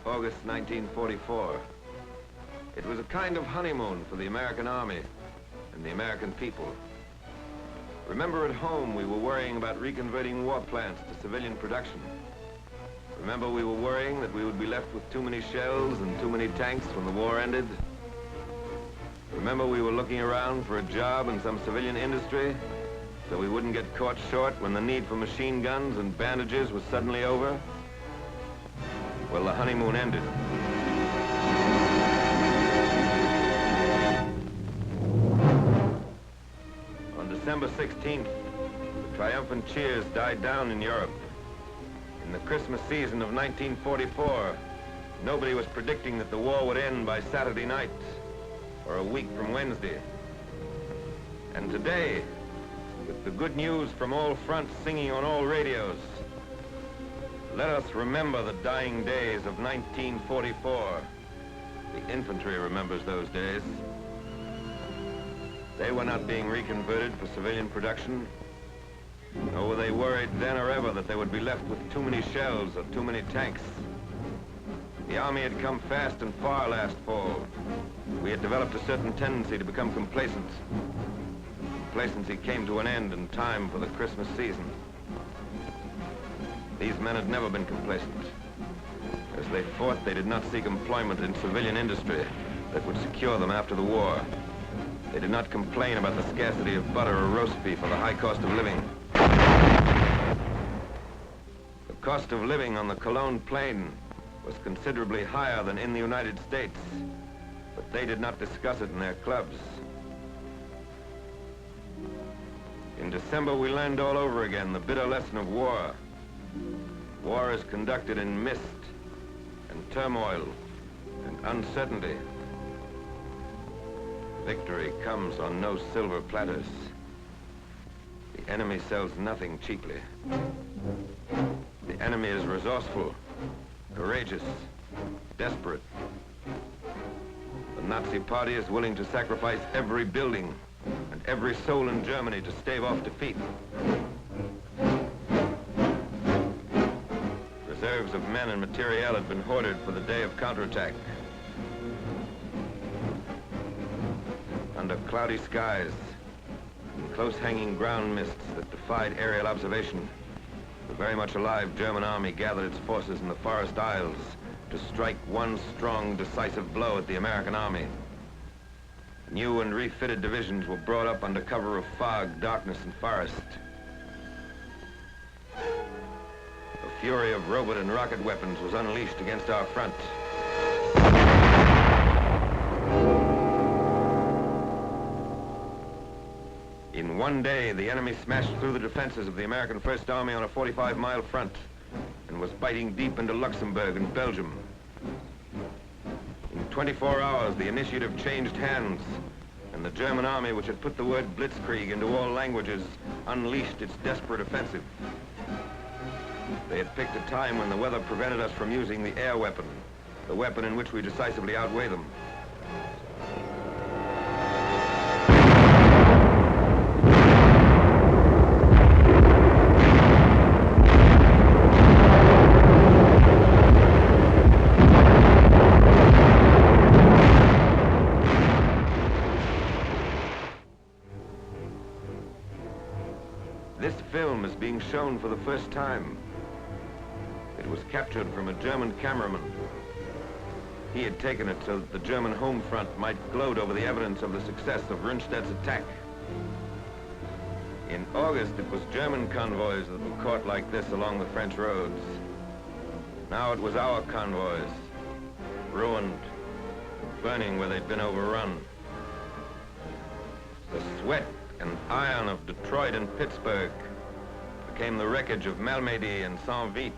August 1944. It was a kind of honeymoon for the American Army and the American people. Remember, at home we were worrying about reconverting war plants to civilian production. Remember, we were worrying that we would be left with too many shells and too many tanks when the war ended. Remember, we were looking around for a job in some civilian industry so we wouldn't get caught short when the need for machine guns and bandages was suddenly over. Well, the honeymoon ended. On December 16th, the triumphant cheers died down in Europe. In the Christmas season of 1944, nobody was predicting that the war would end by Saturday night or a week from Wednesday. And today, with the good news from all fronts singing on all radios, let us remember the dying days of 1944. The infantry remembers those days. They were not being reconverted for civilian production, nor were they worried then or ever that they would be left with too many shells or too many tanks. The Army had come fast and far last fall. We had developed a certain tendency to become complacent. Complacency came to an end in time for the Christmas season. These men had never been complacent. As they fought, they did not seek employment in civilian industry that would secure them after the war. They did not complain about the scarcity of butter or roast beef or the high cost of living. The cost of living on the Cologne Plain was considerably higher than in the United States, but they did not discuss it in their clubs. In December, we learned all over again the bitter lesson of war. War is conducted in mist and turmoil and uncertainty. Victory comes on no silver platters. The enemy sells nothing cheaply. The enemy is resourceful, courageous, desperate. The Nazi Party is willing to sacrifice every building and every soul in Germany to stave off defeat. Reserves of men and materiel had been hoarded for the day of counterattack. Under cloudy skies, in close-hanging ground mists that defied aerial observation, the very much alive German army gathered its forces in the Forest Isles to strike one strong, decisive blow at the American army. New and refitted divisions were brought up under cover of fog, darkness, and forest. The fury of robot and rocket weapons was unleashed against our front. In one day, the enemy smashed through the defenses of the American First Army on a 45-mile front and was biting deep into Luxembourg and Belgium. In 24 hours, the initiative changed hands, and the German army, which had put the word blitzkrieg into all languages, unleashed its desperate offensive. They had picked a time when the weather prevented us from using the air weapon, the weapon in which we decisively outweigh them. This film is being shown for the first time. It was captured from a German cameraman. He had taken it so that the German home front might gloat over the evidence of the success of Rundstedt's attack. In August, it was German convoys that were caught like this along the French roads. Now it was our convoys, ruined, burning where they'd been overrun. The sweat and iron of Detroit and Pittsburgh became the wreckage of Malmedy and Saint-Vite.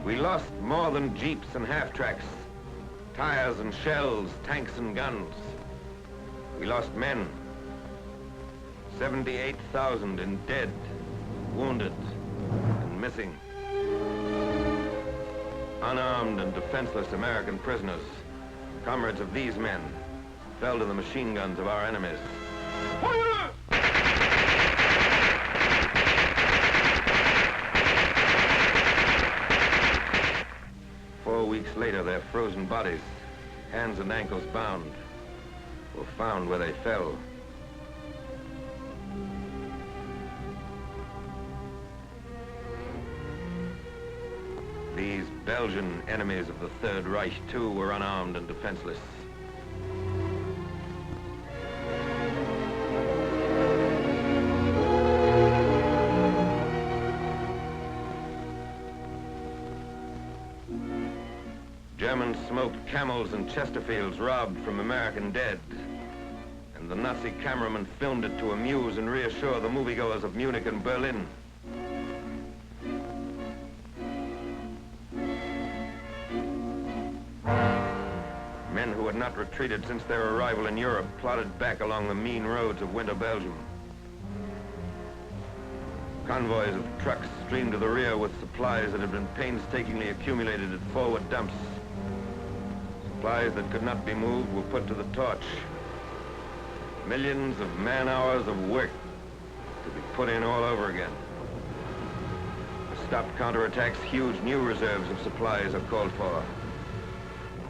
We lost more than jeeps and half-tracks, tires and shells, tanks and guns. We lost men, 78,000 in dead, wounded, and missing. Unarmed and defenseless American prisoners, comrades of these men, fell to the machine guns of our enemies. Fire! later, their frozen bodies, hands and ankles bound, were found where they fell. These Belgian enemies of the Third Reich, too, were unarmed and defenseless. Germans smoked camels and Chesterfields robbed from American dead. And the Nazi cameraman filmed it to amuse and reassure the moviegoers of Munich and Berlin. Men who had not retreated since their arrival in Europe plodded back along the mean roads of winter Belgium. Convoys of trucks streamed to the rear with supplies that had been painstakingly accumulated at forward dumps. Supplies that could not be moved were put to the torch. Millions of man-hours of work to be put in all over again. To stop counterattacks, huge new reserves of supplies are called for.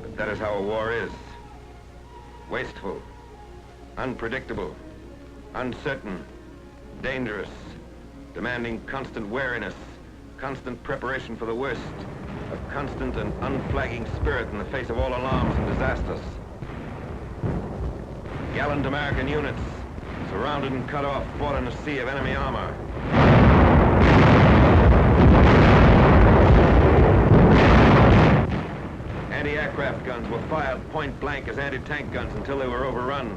But that is how a war is. Wasteful, unpredictable, uncertain, dangerous, demanding constant wariness, constant preparation for the worst, a constant and unflagging spirit in the face of all alarms and disasters. Gallant American units, surrounded and cut off, fought in a sea of enemy armor. Anti-aircraft guns were fired point blank as anti-tank guns until they were overrun.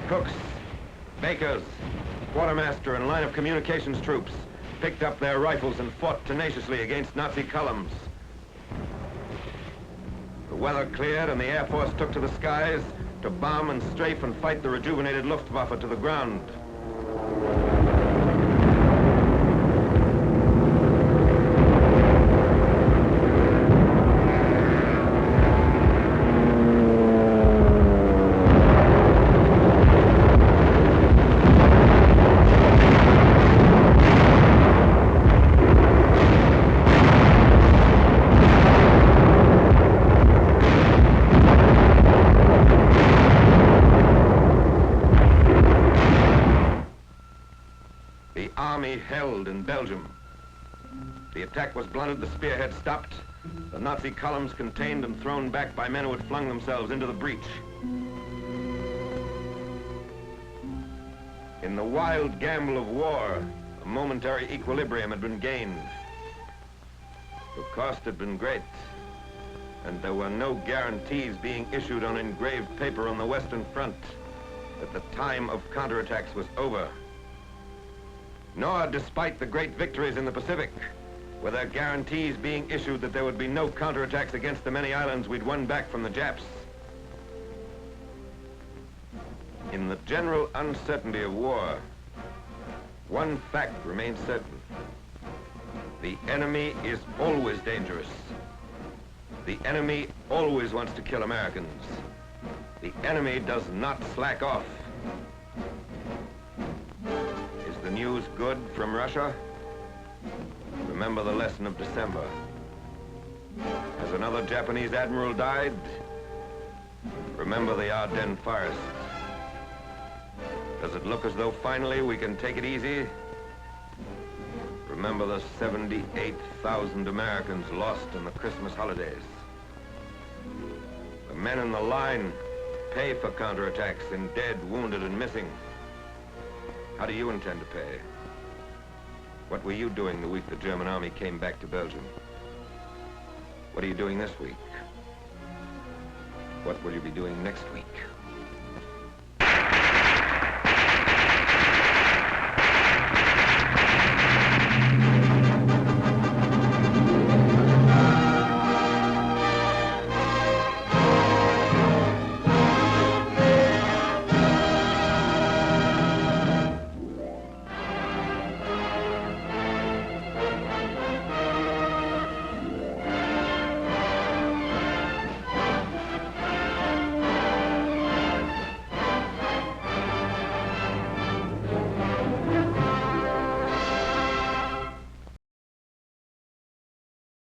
Cooks, bakers, quartermaster, and line of communications troops picked up their rifles and fought tenaciously against Nazi columns. The weather cleared and the Air Force took to the skies to bomb and strafe and fight the rejuvenated Luftwaffe to the ground. Held in Belgium. The attack was blunted, the spearhead stopped, the Nazi columns contained and thrown back by men who had flung themselves into the breach. In the wild gamble of war, a momentary equilibrium had been gained. The cost had been great, and there were no guarantees being issued on engraved paper on the Western Front that the time of counterattacks was over. Nor, despite the great victories in the Pacific, were there guarantees being issued that there would be no counterattacks against the many islands we'd won back from the Japs. In the general uncertainty of war, one fact remains certain. The enemy is always dangerous. The enemy always wants to kill Americans. The enemy does not slack off. The news good from Russia? Remember the lesson of December. Has another Japanese admiral died? Remember the Ardennes forests. Does it look as though finally we can take it easy? Remember the 78,000 Americans lost in the Christmas holidays. The men in the line pay for counterattacks in dead, wounded, and missing. How do you intend to pay? What were you doing the week the German army came back to Belgium? What are you doing this week? What will you be doing next week?